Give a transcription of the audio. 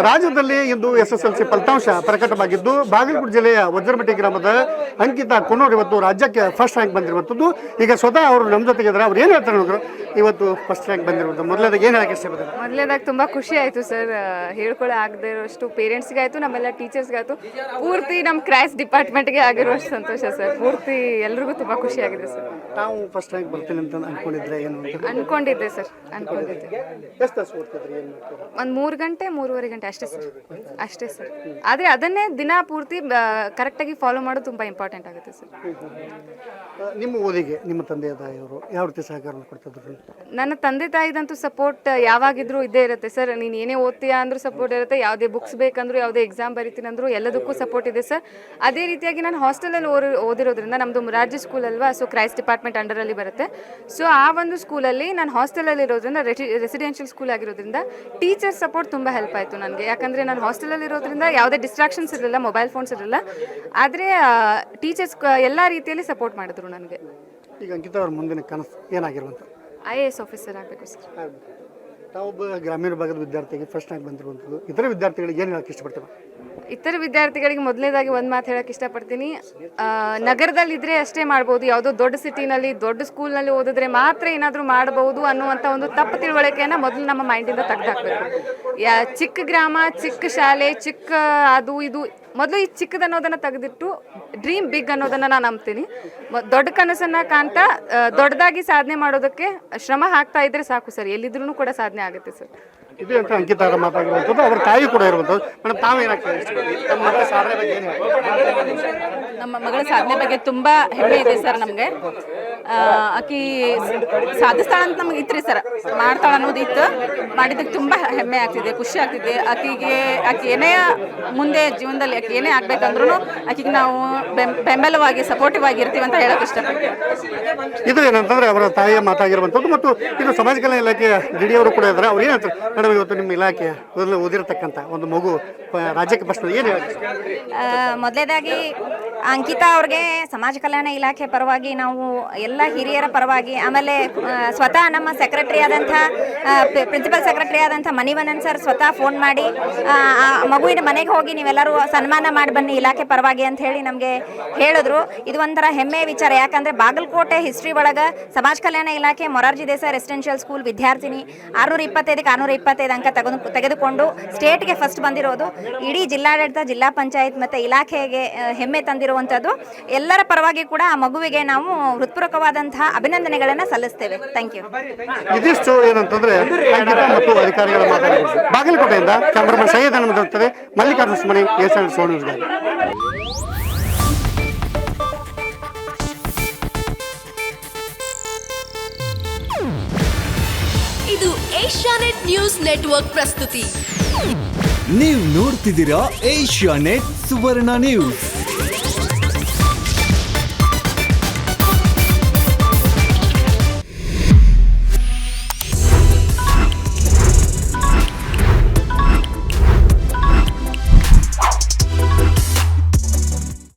ರಾಜ್ಯದಲ್ಲಿ ಇಂದು SSLC ಫಲಿತಾಂಶ ಪ್ರಕಟವಾಗಿದ್ದು ಬಾಗಲಕೋಟೆ ಜಿಲ್ಲೆಯ ವಜ್ರಮಟ್ಟಿ ಗ್ರಾಮದ ಅಂಕಿತಾ ಕೊನೂರ್ ಇವತ್ತು ರಾಜ್ಯಕ್ಕೆ ಫಸ್ಟ್ ರ್ಯಾಂಕ್ ಬಂದಿರುವಂಥದ್ದು. ಈಗ ಸ್ವತಃ ಅವರು ನಮ್ಮ ಜೊತೆಗೆ ಇದ್ದಾರೆ. ಅವ್ರು ಏನು ಹೇಳ್ತಾರೆ ನೋಡಿದ್ರು ಇವತ್ತು ಫಸ್ಟ್ ರ್ಯಾಂಕ್ ಬಂದಿರುವಂಥ ಮೊದಲೇದಾಗಿ ಏನು ಹೇಳಕ್ಕೆ ಇಷ್ಟಪಡ್ತಾರೆ? ಮೊದಲೇದಾಗಿ ತುಂಬ ಖುಷಿ ಆಯಿತು ಸರ್. ಹೇಳ್ಕೊಳ್ಳೋ ಆಗದೆ ಇರೋಷ್ಟು ಪೇರೆಂಟ್ಸ್ಗಾಯಿತು, ನಮ್ಮೆಲ್ಲ ಟೀಚರ್ಸ್ಗಾಯಿತು, ಪೂರ್ತಿ ನಮ್ಮ ಕ್ರೈಸ್ ಡಿಪಾರ್ಟ್ಮೆಂಟ್ಗೆ ಆಗಿರುವಷ್ಟು ಸಂತೋಷ ಸರ್. ಪೂರ್ತಿ ಎಲ್ರಿಗೂ ತುಂಬ ಖುಷಿ ಆಗಿದೆ ಸರ್. ನಾವು ಫಸ್ಟ್ ರ್ಯಾಂಕ್ ಬರ್ತೀನಿ ಅಂತ ಅನ್ಕೊಂಡಿದ್ರೆ ಏನು ಅನ್ಕೊಂಡಿದ್ದೆ ಸರ್, ಅನ್ಕೊಂಡಿದ್ದೆ. ಎಷ್ಟು ತಾಸು ಓದ್ತಿದ್ರಿ? ಏನು ಮಾಡ್ತೀರಾ? ಒಂದು 3 ಗಂಟೆ 3:30 ಗಂಟೆ ಅಷ್ಟೇ ಸರ್, ಅಷ್ಟೇ ಸರ್. ಆದರೆ ಅದನ್ನೇ ದಿನ ಪೂರ್ತಿ ಕರೆಕ್ಟಾಗಿ ಫಾಲೋ ಮಾಡೋದು ತುಂಬ ಇಂಪಾರ್ಟೆಂಟ್ ಆಗುತ್ತೆ ಸರ್. ನಿಮ್ಮ ಓದಿಗೆ ನಿಮ್ಮ ತಂದೆ ತಾಯಿಯವರು ಯಾವ ರೀತಿ ಸಹಕಾರ ಕೊಡ್ತಿದ್ರು? ನನ್ನ ತಂದೆ ತಾಯಿದಂತೂ ಸಪೋರ್ಟ್ ಯಾವಾಗಿದ್ರೂ ಇದ್ದೇ ಇರುತ್ತೆ ಸರ್. ನೀನು ಏನೇ ಓದ್ತೀಯಾ ಅಂದ್ರೂ ಸಪೋರ್ಟ್ ಇರುತ್ತೆ, ಯಾವುದೇ ಬುಕ್ಸ್ ಬೇಕಂದ್ರೂ, ಯಾವುದೇ ಎಕ್ಸಾಮ್ ಬರೀತೀನಿ ಅಂದರೂ ಎಲ್ಲದಕ್ಕೂ ಸಪೋರ್ಟ್ ಇದೆ ಸರ್. ಅದೇ ರೀತಿಯಾಗಿ ನಾನು ಹಾಸ್ಟೆಲಲ್ಲಿ ಓದಿರೋದ್ರಿಂದ, ನಮ್ಮದು ಮೊರಾರ್ಜಿ ಸ್ಕೂಲ್ ಅಲ್ವಾ, ಸೊ ಕ್ರೈಸ್ಟ್ ಡಿಪಾರ್ಟ್ಮೆಂಟ್ ಅಂಡರಲ್ಲಿ ಬರುತ್ತೆ. ಸೊ ಆ ಒಂದು ಸ್ಕೂಲಲ್ಲಿ ನಾನು ಹಾಸ್ಟೆಲಲ್ಲಿ ಇರೋದ್ರಿಂದ, ರೆಸಿಡೆನ್ಷಿಯಲ್ ಸ್ಕೂಲ್ ಆಗಿರೋದ್ರಿಂದ ಟೀಚರ್ ಸಪೋರ್ಟ್ ತುಂಬ ಹೆಲ್ಪ್ ಆಯಿತು ನನಗೆ. ಯಾಕಂದರೆ ನಾನು ಹಾಸ್ಟೆಲಲ್ಲಿ ಇರೋದ್ರಿಂದ ಯಾವುದೇ ಡಿಸ್ಟ್ರಾಕ್ಷನ್ಸ್ ಇರಲಿಲ್ಲ, ಮೊಬೈಲ್ ಫೋನ್ಸ್ ಇರಲಿಲ್ಲ. ಆದರೆ ಟೀಚರ್ಸ್ ಎಲ್ಲ ರೀತಿಯಲ್ಲಿ ಸಪೋರ್ಟ್ ಮಾಡಿದ್ರು ನನಗೆ. ಈಗ ಅಂಕಿತಾ ಅವ್ರ ಮುಂದಿನ ಕನಸು ಏನಾಗಿರುವಂಥ? IAS ಆಫೀಸರ್ ಆಗಬೇಕು ಸರ್. ತಾವೊಬ್ಬ ಗ್ರಾಮೀಣ ಭಾಗದ ವಿದ್ಯಾರ್ಥಿಗೆ ಫಸ್ಟ್ ರ್ಯಾಂಕ್ ಬಂದಿರುವಂಥದ್ದು, ಇತರ ವಿದ್ಯಾರ್ಥಿಗಳಿಗೆ ಏನು ಹೇಳಕ್ಕೆ ಇಷ್ಟಪಡ್ತೀರಾ? ಇತರ ವಿದ್ಯಾರ್ಥಿಗಳಿಗೆ ಮೊದಲನೇದಾಗಿ ಒಂದು ಮಾತು ಹೇಳಕ್ಕೆ ಇಷ್ಟಪಡ್ತೀನಿ. ನಗರದಲ್ಲಿದ್ದರೆ ಅಷ್ಟೇ ಮಾಡ್ಬೋದು, ಯಾವುದೋ ದೊಡ್ಡ ಸಿಟಿನಲ್ಲಿ ದೊಡ್ಡ ಸ್ಕೂಲ್ನಲ್ಲಿ ಓದಿದ್ರೆ ಮಾತ್ರ ಏನಾದರೂ ಮಾಡ್ಬೋದು ಅನ್ನುವಂಥ ಒಂದು ತಪ್ಪು ತಿಳುವಳಿಕೆಯನ್ನು ಮೊದಲು ನಮ್ಮ ಮೈಂಡಿಂದ ತೆಗೆದುಹಾಕಬೇಕು. ಚಿಕ್ಕ ಗ್ರಾಮ, ಚಿಕ್ಕ ಶಾಲೆ, ಚಿಕ್ಕ ಅದು ಇದು, ಮೊದಲು ಈ ಚಿಕ್ಕದನ್ನೋದನ್ನು ತೆಗೆದಿಟ್ಟು ಡ್ರೀಮ್ ಬಿಗ್ ಅನ್ನೋದನ್ನು ನಾನು ನಂಬ್ತೀನಿ. ದೊಡ್ಡ ಕನಸನ್ನು ಕಾಣ್ತಾ ದೊಡ್ಡದಾಗಿ ಸಾಧನೆ ಮಾಡೋದಕ್ಕೆ ಶ್ರಮ ಹಾಕ್ತಾ ಇದ್ರೆ ಸಾಕು ಸರ್, ಎಲ್ಲಿದ್ರೂ ಕೂಡ ಸಾಧನೆ ಆಗುತ್ತೆ ಸರ್. ಇದು ಅಂತ ಅಂಕಿತಾ ಅವರ ಮಾತಾಗಿರುವಂಥದ್ದು, ಅವ್ರ ತಾಯಿ ಕೂಡ ಇರುವಂಥದ್ದು. ಮೇಡಮ್, ತಾವೇನಾಗ್ತದೆ ನಮ್ಮ ಮಗಳ ಸಾಧನೆ ಬಗ್ಗೆ ಏನು? ನಮ್ಮ ಮಗಳ ಸಾಧನೆ ಬಗ್ಗೆ ತುಂಬ ಹೆಮ್ಮೆ ಇದೆ ಸರ್ ನಮಗೆ. ಆಕಿ ಸಾಧಿಸ್ತಾಳ ಅಂತ ನಮ್ಗೆ ಇತ್ತು ರೀ ಸರ್, ಮಾಡ್ತಾಳ ಅನ್ನೋದು ಇತ್ತು. ಮಾಡಿದ್ದಕ್ಕೆ ತುಂಬ ಹೆಮ್ಮೆ ಆಗ್ತಿದೆ, ಖುಷಿ ಆಗ್ತಿದೆ. ಆಕೆ ಏನೇ ಮುಂದೆ ಜೀವನದಲ್ಲಿ ಆಕೆ ಏನೇ ಆಗ್ಬೇಕಂದ್ರೂ ಆಕೆಗೆ ನಾವು ಬೆಂಬಲವಾಗಿ ಸಪೋರ್ಟಿವ್ ಆಗಿ ಇರ್ತೀವಿ ಅಂತ ಹೇಳೋಕೆ ಇಷ್ಟಪಡ್ತೀವಿ. ಇದು ಏನಂತಂದ್ರೆ ಅವರ ತಾಯಿಯ ಮಾತಾಗಿರುವಂಥದ್ದು. ಮತ್ತು ಇದು ಸಮಾಜ ಕಲ್ಯಾಣ ಇಲಾಖೆಯ DD ಅವರು ಕೂಡ ಇದ್ದಾರೆ. ಅವ್ರು ಏನಂತಾರೆ ಮೇಡಮ್, ಇವತ್ತು ನಿಮ್ಮ ಇಲಾಖೆ ಓದಿರತಕ್ಕಂಥ ಒಂದು ಮಗು ರಾಜ್ಯಕ್ಕೆ ಫಸ್ಟ್ ಏನು ಹೇಳಿ? ಮೊದಲೇದಾಗಿ ಅಂಕಿತಾ ಅವ್ರಿಗೆ ಸಮಾಜ ಕಲ್ಯಾಣ ಇಲಾಖೆ ಪರವಾಗಿ ನಾವು ಎಲ್ಲ ಹಿರಿಯರ ಪರವಾಗಿ, ಆಮೇಲೆ ಸ್ವತಃ ನಮ್ಮ ಸೆಕ್ರೆಟರಿ ಆದಂಥ ಪ್ರಿನ್ಸಿಪಲ್ ಸೆಕ್ರೆಟರಿ ಆದಂಥ ಮಣಿವಣ್ಣನ್ ಸರ್ ಸ್ವತಃ ಫೋನ್ ಮಾಡಿ ಆ ಮಗುವಿನ ಮನೆಗೆ ಹೋಗಿ ನೀವೆಲ್ಲರೂ ಸನ್ಮಾನ ಮಾಡಿ ಬನ್ನಿ ಇಲಾಖೆ ಪರವಾಗಿ ಅಂತ ಹೇಳಿ ನಮಗೆ ಹೇಳಿದ್ರು. ಇದು ಒಂಥರ ಹೆಮ್ಮೆಯ ವಿಚಾರ. ಯಾಕಂದರೆ ಬಾಗಲಕೋಟೆ ಹಿಸ್ಟ್ರಿ ಒಳಗೆ ಸಮಾಜ ಕಲ್ಯಾಣ ಇಲಾಖೆ ಮೊರಾರ್ಜಿ ದೇಸಾಯಿ ರೆಸಿಡೆನ್ಷಿಯಲ್ ಸ್ಕೂಲ್ ವಿದ್ಯಾರ್ಥಿನಿ 625ಕ್ಕೆ 625 ಅಂಕ ತೆಗೆದುಕೊಂಡು ಸ್ಟೇಟ್ಗೆ ಫಸ್ಟ್ ಬಂದಿರೋದು. ಇಡೀ ಜಿಲ್ಲಾಡಳಿತ, ಜಿಲ್ಲಾ ಪಂಚಾಯತ್ ಮತ್ತು ಇಲಾಖೆಗೆ ಹೆಮ್ಮೆ ತಂದಿರುವಂಥದ್ದು. ಎಲ್ಲರ ಪರವಾಗಿ ಕೂಡ ಆ ಮಗುವಿಗೆ ನಾವು ಹೃತ್ಪೂರ್ವಕವಾದಂತಹ ಅಭಿನಂದನೆಗಳನ್ನು ಸಲ್ಲಿಸ್ತೇವೆ. Thank you. ಇದಿಷ್ಟು ಏನಂತಂದ್ರೆ ಅಂಕಿತಾ ಮತ್ತು ಅಧಿಕಾರಿಗಳ ಮಾತಾಡಿದ್ರು. ಬಾಗಲಕೋಟೆಯಿಂದ ಕ್ಯಾಮರಾಮನ್ ಸೈಯದ್ ಅನ್ನುತ್ತದೆ ಮಲ್ಲಿಕಾರ್ಜುನ ಸುಮನಿ, ಏಷ್ಯಾನೆಟ್ ಸೋನ್ ನ್ಯೂಸ್. ಇದು ಏಷ್ಯಾನೆಟ್ ನ್ಯೂಸ್ ನೆಟ್ವರ್ಕ್ ಪ್ರಸ್ತುತಿ. ನೀವು ನೋಡ್ತಿದ್ದೀರಾ ಏಷ್ಯಾನೆಟ್ ಸುವರ್ಣ ನ್ಯೂಸ್.